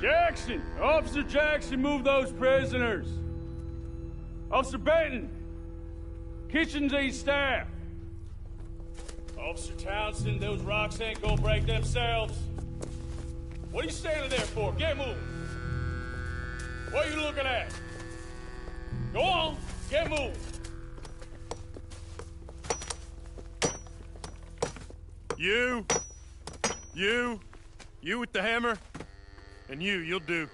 Jackson! Officer Jackson, move those prisoners! Officer Benton! Kitchens these staff! Officer Townsend, those rocks ain't gonna break themselves. What are you standing there for? Get moving! What are you looking at? Go on, get moving! You with the hammer? And you'll do.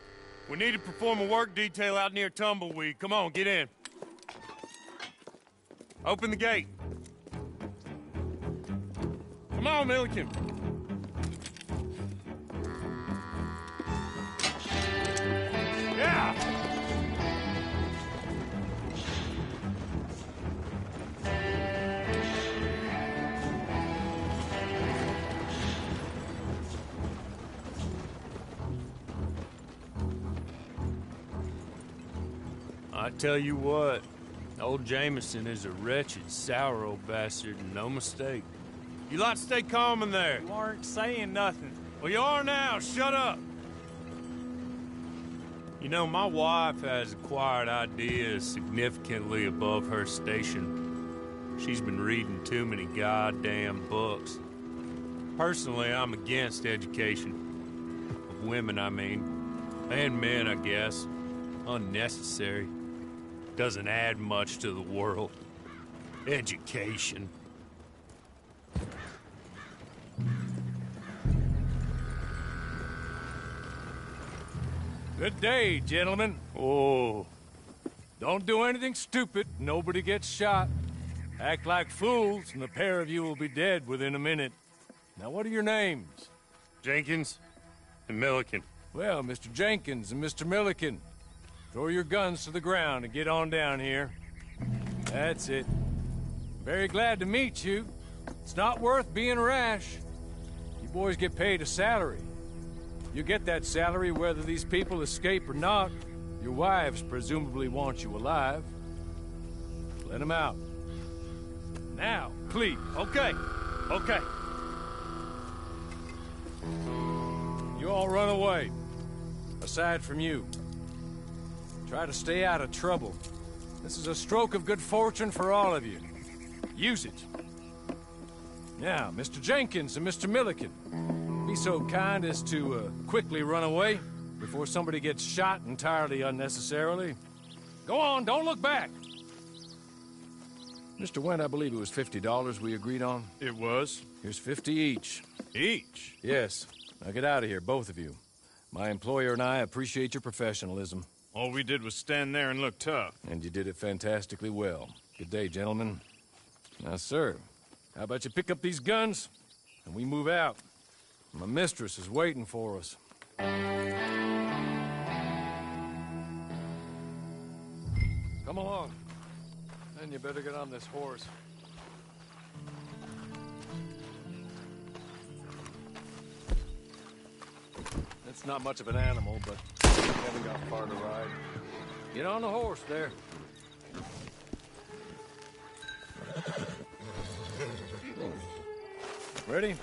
We need to perform a work detail out near Tumbleweed. Come on, get in. Open the gate. Come on, Milliken. Yeah! I tell you what, old Jameson is a wretched, sour old bastard, and no mistake. You lot stay calm in there. You aren't saying nothing. Well, you are now. Shut up. You know, my wife has acquired ideas significantly above her station. She's been reading too many goddamn books. Personally, I'm against education. Of women, I mean. And men, I guess. Unnecessary. Doesn't add much to the world. Education. Good day, gentlemen. Oh. Don't do anything stupid. Nobody gets shot. Act like fools, and the pair of you will be dead within a minute. Now, what are your names? Jenkins and Milliken. Well, Mr. Jenkins and Mr. Milliken, throw your guns to the ground and get on down here. That's it. Very glad to meet you. It's not worth being rash. You boys get paid a salary. You get that salary whether these people escape or not. Your wives presumably want you alive. Let them out. Now, please. Okay. You all run away. Aside from you. Try to stay out of trouble. This is a stroke of good fortune for all of you. Use it. Now, Mr. Jenkins and Mr. Milliken, be so kind as to quickly run away before somebody gets shot entirely unnecessarily. Go on, don't look back. Mr. Wendt, I believe it was $50 we agreed on. It was. Here's 50 each. Each? Yes. Now get out of here, both of you. My employer and I appreciate your professionalism. All we did was stand there and look tough. And you did it fantastically well. Good day, gentlemen. Now, sir, how about you pick up these guns, and we move out? My mistress is waiting for us. Come along. Then you better get on this horse. It's not much of an animal, but we haven't got far to ride. Get on the horse there. Ready?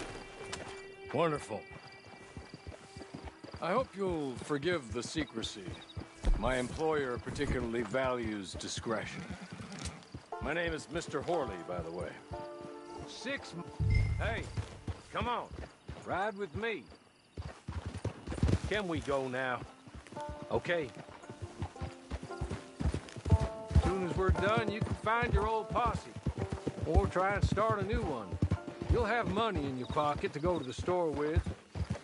Wonderful. I hope you'll forgive the secrecy. My employer particularly values discretion. My name is Mr. Horley, by the way. Hey, come on. Ride with me. Can we go now? Okay. As soon as we're done, you can find your old posse. Or try and start a new one. You'll have money in your pocket to go to the store with.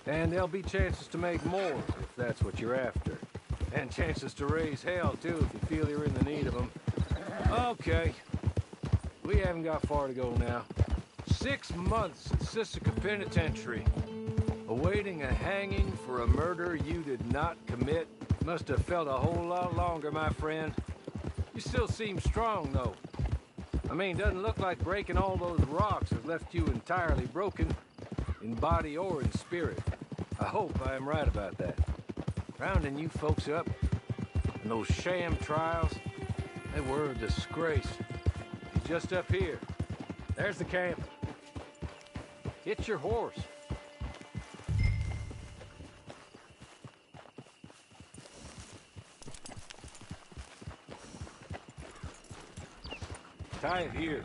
And there'll be chances to make more, if that's what you're after. And chances to raise hell, too, if you feel you're in the need of them. Okay. We haven't got far to go now. 6 months at Sisika Penitentiary. Awaiting a hanging for a murder you did not commit. Must have felt a whole lot longer, my friend. You still seem strong, though. I mean, doesn't look like breaking all those rocks has left you entirely broken, in body or in spirit. I hope I am right about that. Rounding you folks up, and those sham trials, they were a disgrace. You're just up here. There's the camp. Get your horse. Tie it here.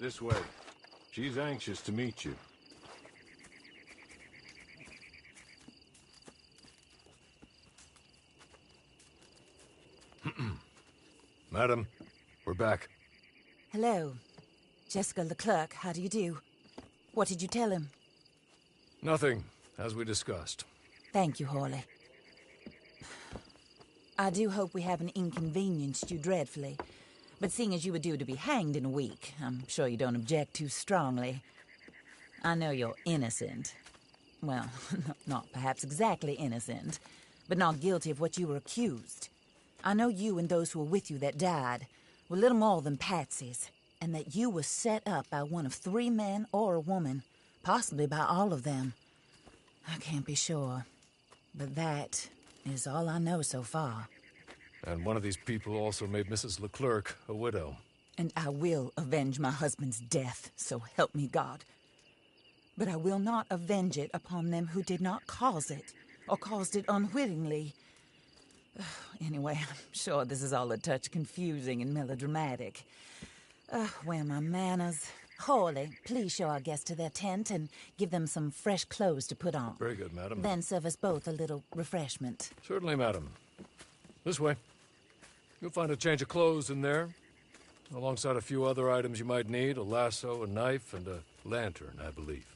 This way. She's anxious to meet you. Madam, we're back. Hello. Jessica Leclerc, how do you do? What did you tell him? Nothing, as we discussed. Thank you, Hawley. I do hope we haven't inconvenienced you dreadfully. But seeing as you were due to be hanged in a week, I'm sure you don't object too strongly. I know you're innocent. Well, not perhaps exactly innocent, but not guilty of what you were accused. I know you and those who were with you that died were little more than patsies, and that you were set up by one of 3 men or a woman, possibly by all of them. I can't be sure, but that is all I know so far. And one of these people also made Mrs. Leclerc a widow. And I will avenge my husband's death, so help me God. But I will not avenge it upon them who did not cause it, or caused it unwittingly. Anyway, I'm sure this is all a touch confusing and melodramatic. Where are my manners? Hawley, please show our guests to their tent and give them some fresh clothes to put on. Very good, madam. Then serve us both a little refreshment. Certainly, madam. This way. You'll find a change of clothes in there, alongside a few other items you might need, a lasso, a knife, and a lantern, I believe.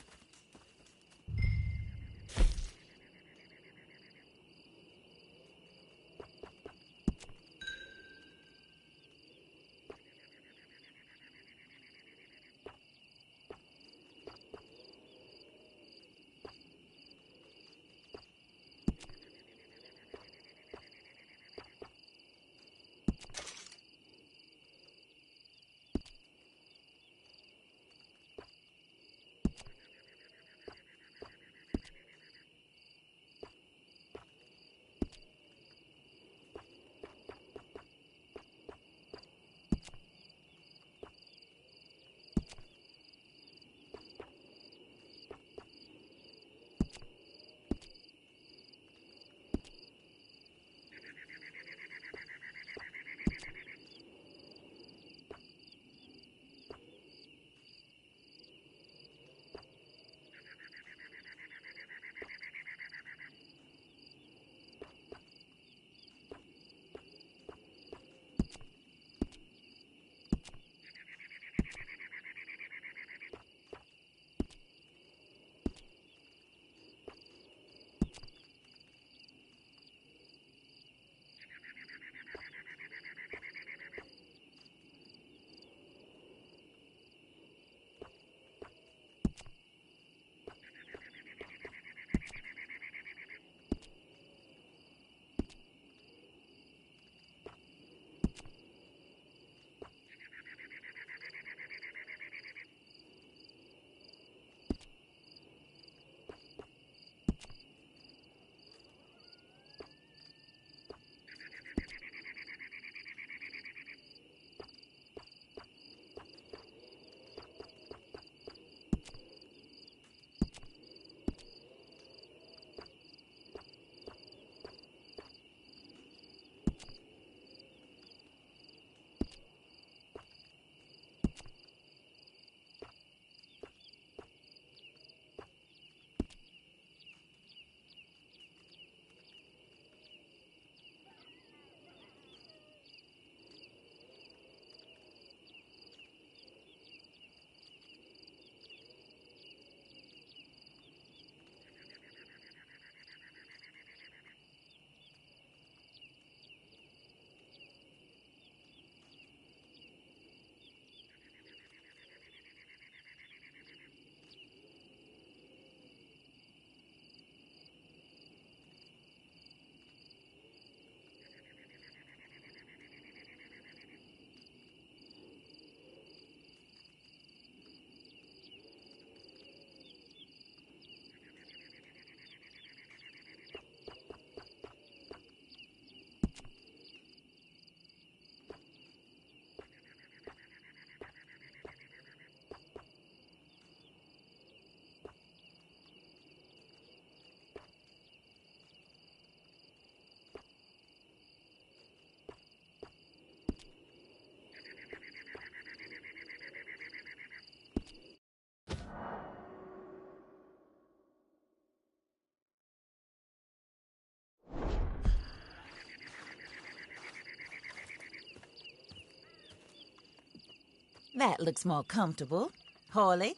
That looks more comfortable. Hawley,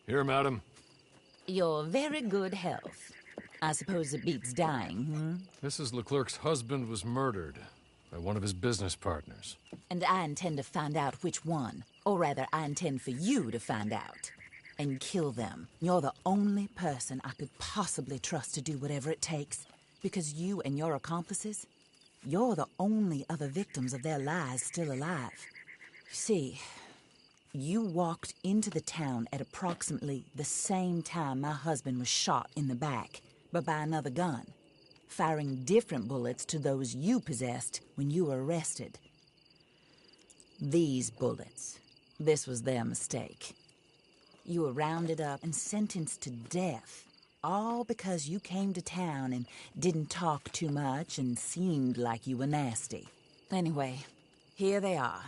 Here, madam. your very good health. I suppose it beats dying, Mrs. Leclerc's husband was murdered by one of his business partners. And I intend to find out which one. Or rather, I intend for you to find out. And kill them. You're the only person I could possibly trust to do whatever it takes. Because you and your accomplices, you're the only other victims of their lies still alive. You see, you walked into the town at approximately the same time my husband was shot in the back, but by another gun, firing different bullets to those you possessed when you were arrested. These bullets, this was their mistake. You were rounded up and sentenced to death, all because you came to town and didn't talk too much and seemed like you were nasty. Anyway, here they are,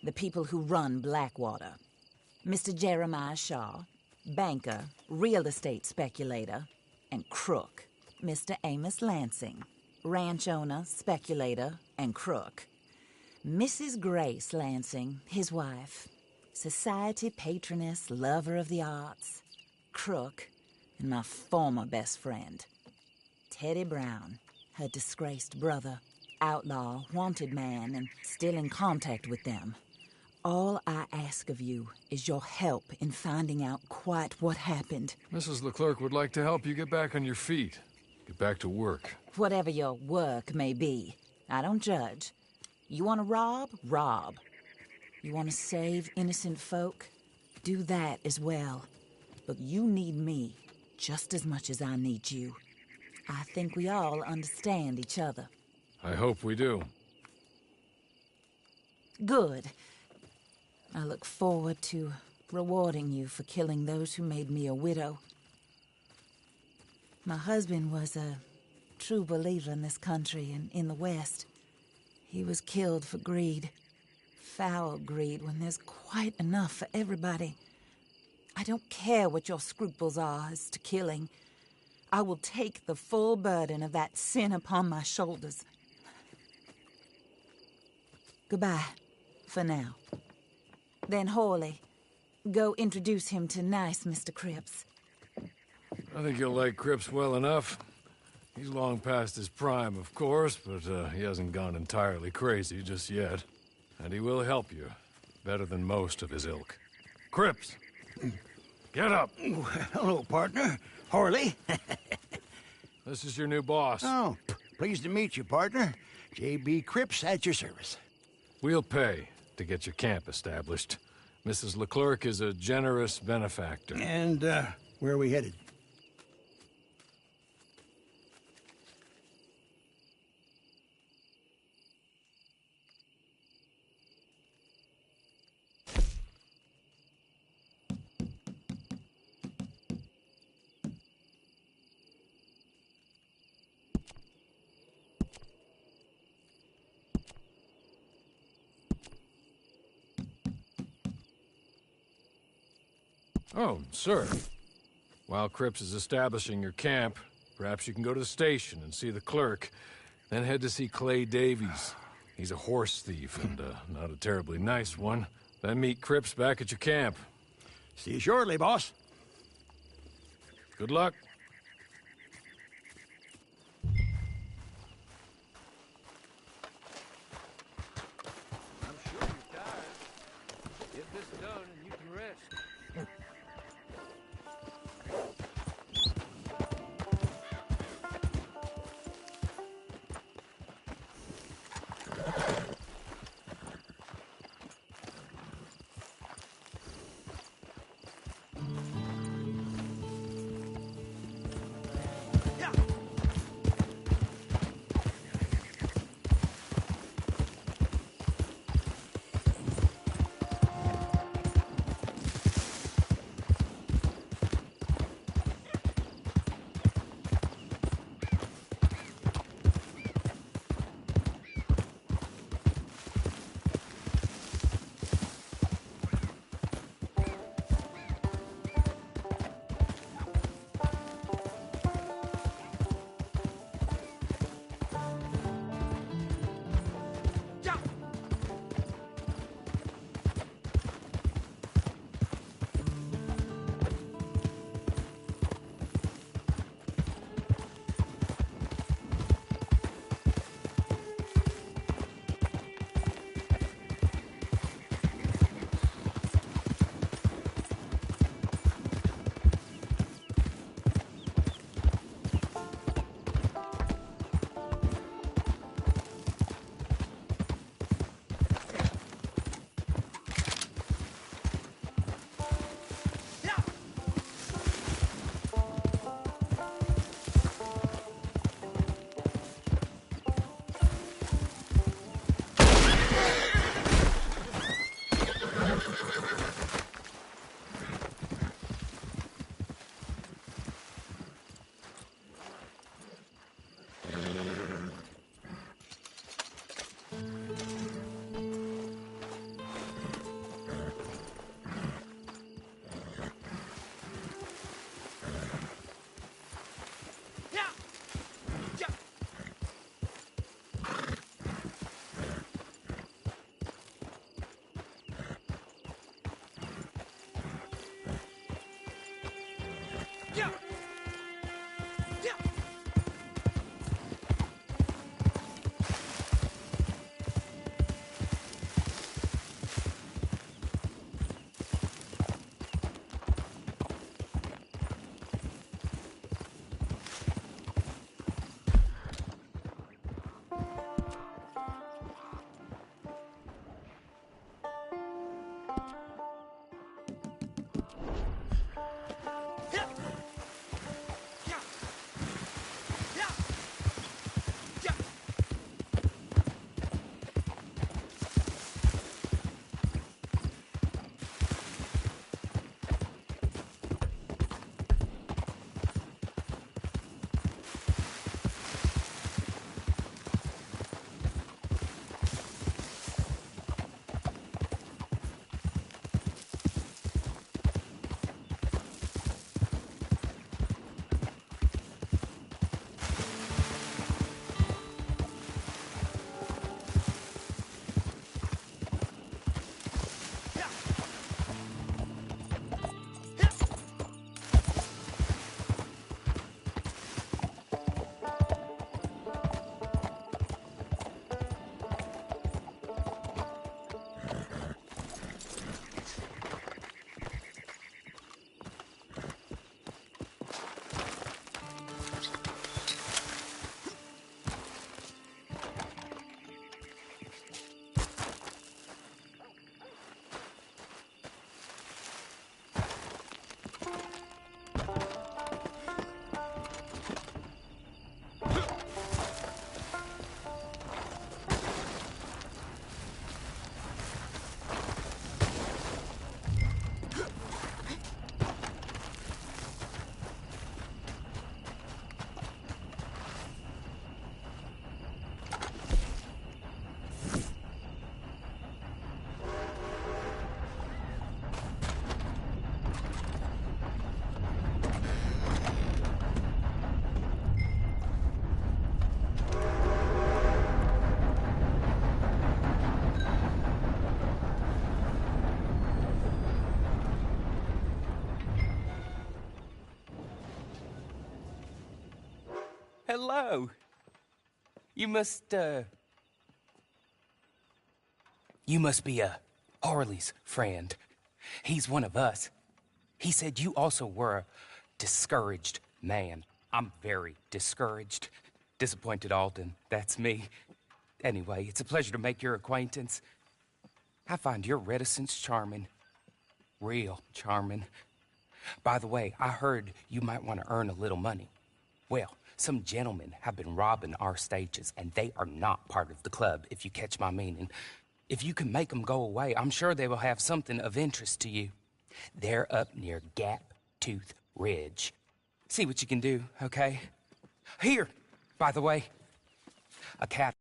the people who run Blackwater. Mr. Jeremiah Shaw, banker, real estate speculator, and crook. Mr. Amos Lansing, ranch owner, speculator, and crook. Mrs. Grace Lansing, his wife, society patroness, lover of the arts, crook, and my former best friend, Teddy Brown, her disgraced brother, outlaw, wanted man, and still in contact with them. All I ask of you is your help in finding out quite what happened. Mrs. Leclerc would like to help you get back on your feet. Get back to work. Whatever your work may be, I don't judge. You want to rob? Rob. You want to save innocent folk? Do that as well. But you need me just as much as I need you. I think we all understand each other. I hope we do. Good. I look forward to rewarding you for killing those who made me a widow. My husband was a true believer in this country and in the West. He was killed for greed. Foul greed when there's quite enough for everybody. I don't care what your scruples are as to killing. I will take the full burden of that sin upon my shoulders. Goodbye, for now. Then Hawley, go introduce him to nice Mr. Cripps. I think you'll like Cripps well enough. He's long past his prime, of course, but he hasn't gone entirely crazy just yet. And he will help you, better than most of his ilk. Cripps! Get up! Hello, partner. Hawley. This is your new boss. Oh, pleased to meet you, partner. J.B. Cripps at your service. We'll pay to get your camp established. Mrs. Leclerc is a generous benefactor. And, where are we headed? Oh, sir. While Cripps is establishing your camp, perhaps you can go to the station and see the clerk, then head to see Clay Davies. He's a horse thief, and not a terribly nice one. Then meet Cripps back at your camp. See you shortly, boss. Good luck. I'm sure you're tired. Get this done and you can rest. Hello. You must be Harley's friend. He's one of us. He said you also were a discouraged man. I'm very discouraged. Disappointed Alden, that's me. Anyway, it's a pleasure to make your acquaintance. I find your reticence charming. Real charming. By the way, I heard you might want to earn a little money. Well, some gentlemen have been robbing our stages, and they are not part of the club, if you catch my meaning. If you can make them go away, I'm sure they will have something of interest to you. They're up near Gap Tooth Ridge. See what you can do, okay? Here, by the way, a cat.